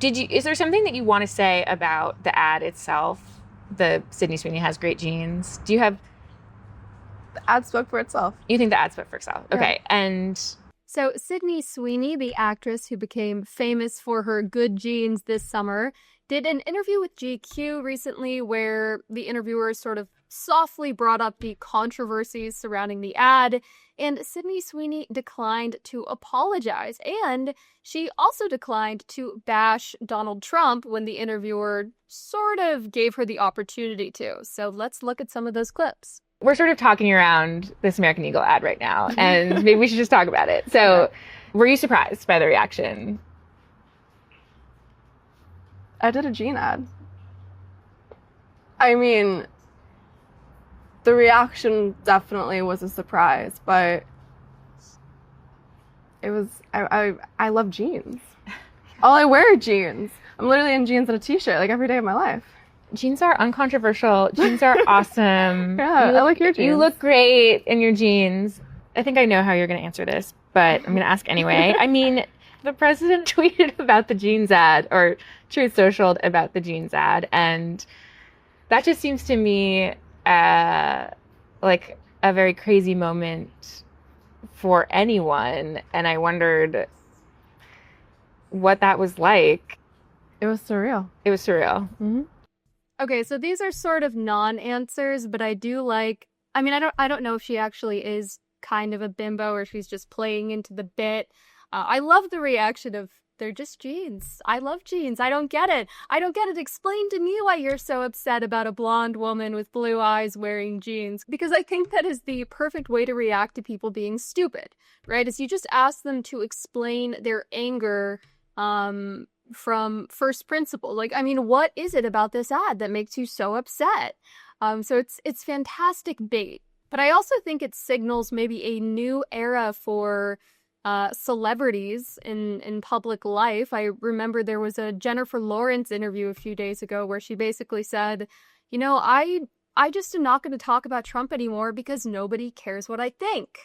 Is there something that you want to say about the ad itself? The Sydney Sweeney has great genes. Do you have... The ad spoke for itself. You think the ad spoke for itself? Yeah. Okay, and... So Sydney Sweeney, the actress who became famous for her good genes this summer, did an interview with GQ recently where the interviewer sort of softly brought up the controversies surrounding the ad, and Sydney Sweeney declined to apologize. And she also declined to bash Donald Trump when the interviewer sort of gave her the opportunity to. So let's look at some of those clips. We're sort of talking around this American Eagle ad right now, and maybe we should just talk about it. So, Were you surprised by the reaction? I did a gene ad. I mean, the reaction definitely was a surprise, but it was, I love jeans. All I wear are jeans. I'm literally in jeans and a t-shirt like every day of my life. Jeans are uncontroversial. Jeans are awesome. Yeah, I like your jeans. You look great in your jeans. I think I know how you're going to answer this, but I'm going to ask anyway. I mean, the president tweeted about the jeans ad, or Truth Socialed about the jeans ad, and that just seems to me like a very crazy moment for anyone, and I wondered what that was like. It was surreal. It was surreal. Mm-hmm. Okay, so these are sort of non-answers, but I do like, I mean, I don't know if she actually is kind of a bimbo or she's just playing into the bit. I love the reaction of, they're just jeans. I love jeans. I don't get it. I don't get it. Explain to me why you're so upset about a blonde woman with blue eyes wearing jeans. Because I think that is the perfect way to react to people being stupid, right? Is you just ask them to explain their anger, from first principle. Like, I mean, what is it about this ad that makes you so upset? So it's fantastic bait. But I also think it signals maybe a new era for celebrities in public life. I remember there was a Jennifer Lawrence interview a few days ago where she basically said, you know, I just am not going to talk about Trump anymore because nobody cares what I think.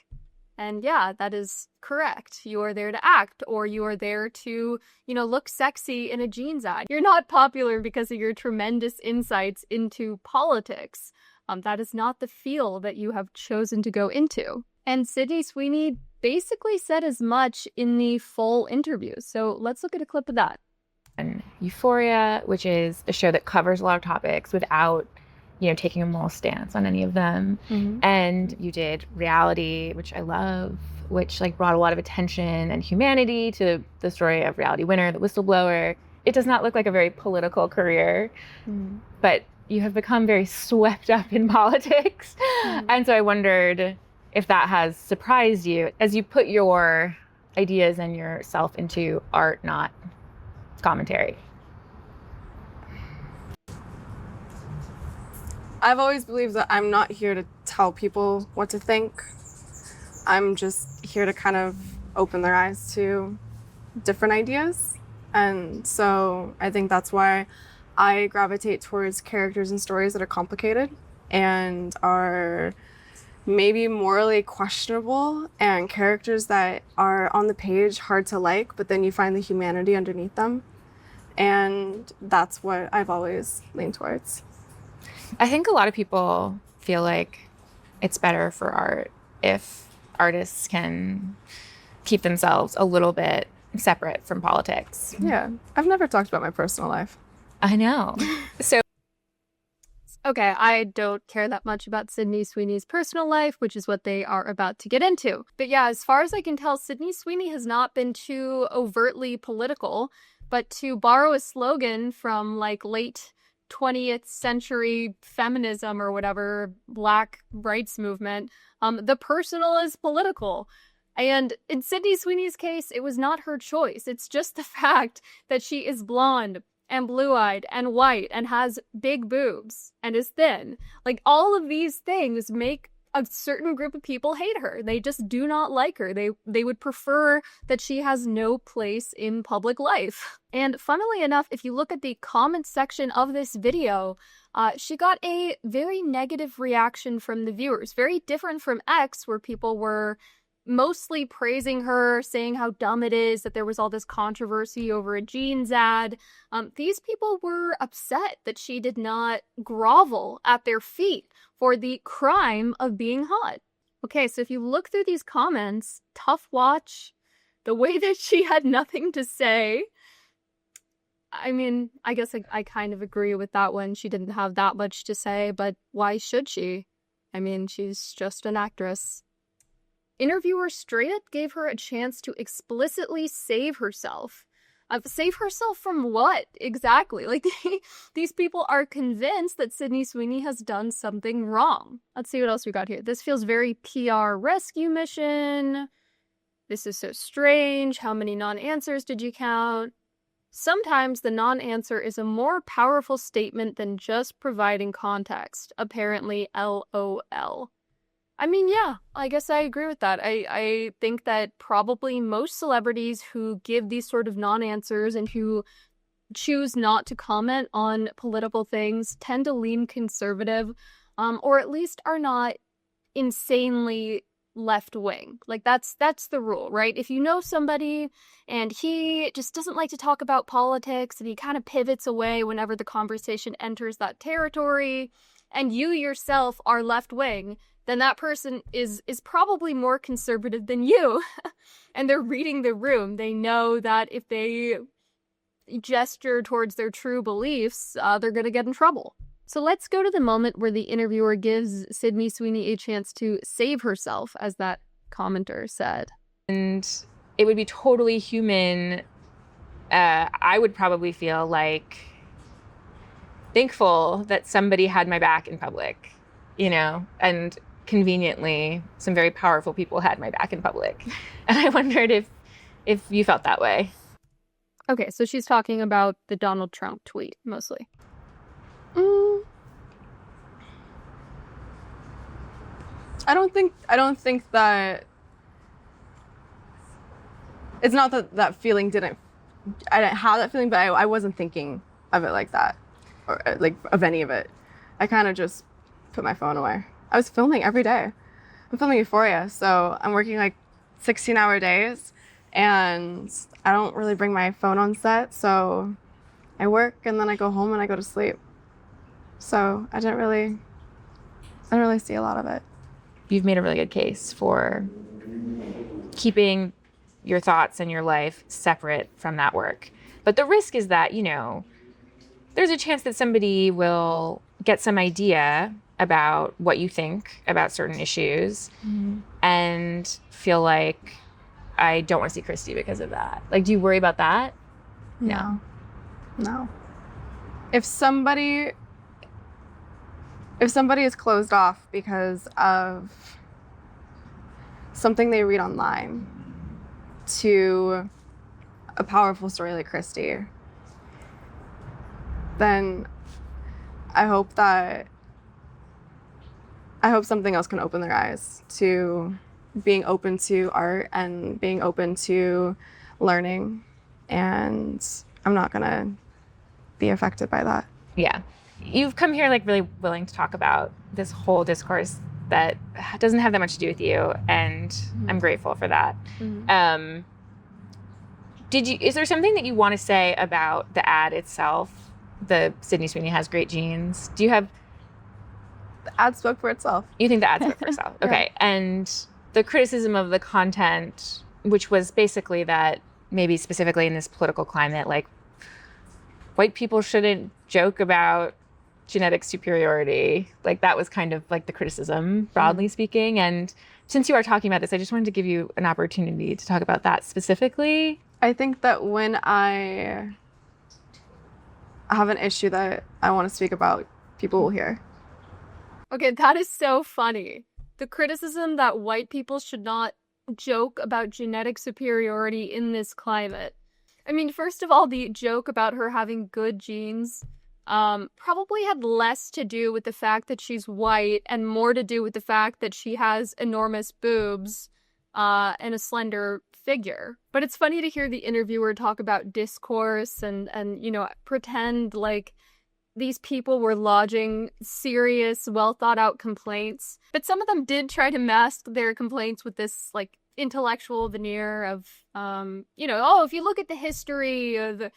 And yeah, that is correct. You are there to act, or you are there to, you know, look sexy in a jeans ad. You're not popular because of your tremendous insights into politics. That is not the field that you have chosen to go into. And Sydney Sweeney basically said as much in the full interview. So let's look at a clip of that. And Euphoria, which is a show that covers a lot of topics without, you know, taking a moral stance on any of them. Mm-hmm. And you did Reality, which I love, which like brought a lot of attention and humanity to the story of Reality Winner, the whistleblower. It does not look like a very political career, but you have become very swept up in politics. And so I wondered if that has surprised you as you put your ideas and yourself into art, not commentary. I've always believed that I'm not here to tell people what to think. I'm just here to kind of open their eyes to different ideas. And so I think that's why I gravitate towards characters and stories that are complicated and are maybe morally questionable, and characters that are on the page hard to like, but then you find the humanity underneath them. And that's what I've always leaned towards. I think a lot of people feel like it's better for art if artists can keep themselves a little bit separate from politics. Yeah, I've never talked about my personal life. I know. So, okay, I don't care that much about Sydney Sweeney's personal life, which is what they are about to get into. But yeah, as far as I can tell, Sydney Sweeney has not been too overtly political, but to borrow a slogan from like late 20th century feminism or whatever, black rights movement, the personal is political. And in Sydney Sweeney's case, it was not her choice. It's just the fact that she is blonde and blue-eyed and white and has big boobs and is thin. Like, all of these things make a certain group of people hate her. They just do not like her. They would prefer that she has no place in public life. And funnily enough, if you look at the comment section of this video, she got a very negative reaction from the viewers. Very different from X, where people were mostly praising her, saying how dumb it is that there was all this controversy over a jeans ad. These people were upset that she did not grovel at their feet for the crime of being hot. Okay, so if you look through these comments, tough watch. The way that she had nothing to say. I mean, I guess I kind of agree with that one. She didn't have that much to say, but why should she? I mean, she's just an actress. Interviewer straight up gave her a chance to explicitly save herself. Save herself from what, exactly? Like, these people are convinced that Sydney Sweeney has done something wrong. Let's see what else we got here. This feels very PR rescue mission. This is so strange. How many non-answers did you count? Sometimes the non-answer is a more powerful statement than just providing context. Apparently, LOL. I mean, yeah, I guess I agree with that. I think that probably most celebrities who give these sort of non-answers and who choose not to comment on political things tend to lean conservative, or at least are not insanely left-wing. Like, that's the rule, right? If you know somebody and he just doesn't like to talk about politics and he kind of pivots away whenever the conversation enters that territory, and you yourself are left-wing, then that person is probably more conservative than you. And they're reading the room. They know that if they gesture towards their true beliefs, they're going to get in trouble. So let's go to the moment where the interviewer gives Sydney Sweeney a chance to save herself, as that commenter said. And it would be totally human. I would probably feel like thankful that somebody had my back in public, you know, and conveniently some very powerful people had my back in public. And I wondered if you felt that way. Okay, so she's talking about the Donald Trump tweet, mostly. I don't think that it's not that feeling I didn't have that feeling, but I wasn't thinking of it like that, or like of any of it. I kind of just put my phone away. I was filming every day. I'm filming Euphoria, so I'm working like 16-hour days, and I don't really bring my phone on set, so I work and then I go home and I go to sleep. So I didn't really see a lot of it. You've made a really good case for keeping your thoughts and your life separate from that work. But the risk is that, you know, there's a chance that somebody will get some idea about what you think about certain issues and feel like, I don't want to see Christy because of that. Like, do you worry about that? No. If somebody is closed off because of something they read online to a powerful story like Christy, then I hope something else can open their eyes to being open to art and being open to learning. And I'm not gonna be affected by that. Yeah. You've come here like really willing to talk about this whole discourse that doesn't have that much to do with you, and I'm grateful for that. Is there something that you want to say about the ad itself? The Sydney Sweeney has great genes. Do you have... The ad spoke for itself. You think the ad spoke for itself? Okay. Yeah. And the criticism of the content, which was basically that maybe specifically in this political climate, like, white people shouldn't joke about genetic superiority. Like, that was kind of like the criticism, broadly speaking. And since you are talking about this, I just wanted to give you an opportunity to talk about that specifically. I think that when I have an issue that I want to speak about, people will hear. Okay, that is so funny. The criticism that white people should not joke about genetic superiority in this climate. I mean, first of all, the joke about her having good genes probably had less to do with the fact that she's white and more to do with the fact that she has enormous boobs and a slender figure. But it's funny to hear the interviewer talk about discourse and you know, pretend like these people were lodging serious, well-thought-out complaints. But some of them did try to mask their complaints with this, like, intellectual veneer of, oh, if you look at the history of the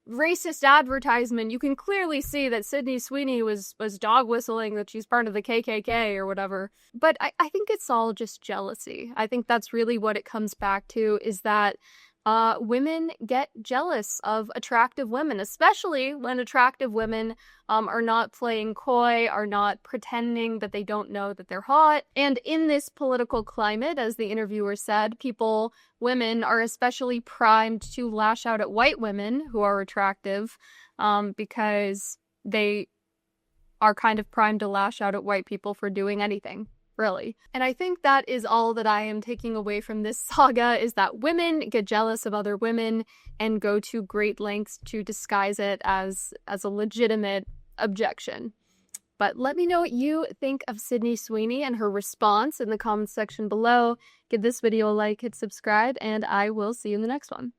racist advertisement, you can clearly see that Sydney Sweeney was dog whistling that she's part of the KKK or whatever. But I think it's all just jealousy. I think that's really what it comes back to, is that women get jealous of attractive women, especially when attractive women are not playing coy, are not pretending that they don't know that they're hot. And in this political climate, as the interviewer said, women are especially primed to lash out at white women who are attractive, because they are kind of primed to lash out at white people for doing anything, really. And I think that is all that I am taking away from this saga, is that women get jealous of other women and go to great lengths to disguise it as a legitimate objection. But let me know what you think of Sydney Sweeney and her response in the comments section below. Give this video a like, hit subscribe, and I will see you in the next one.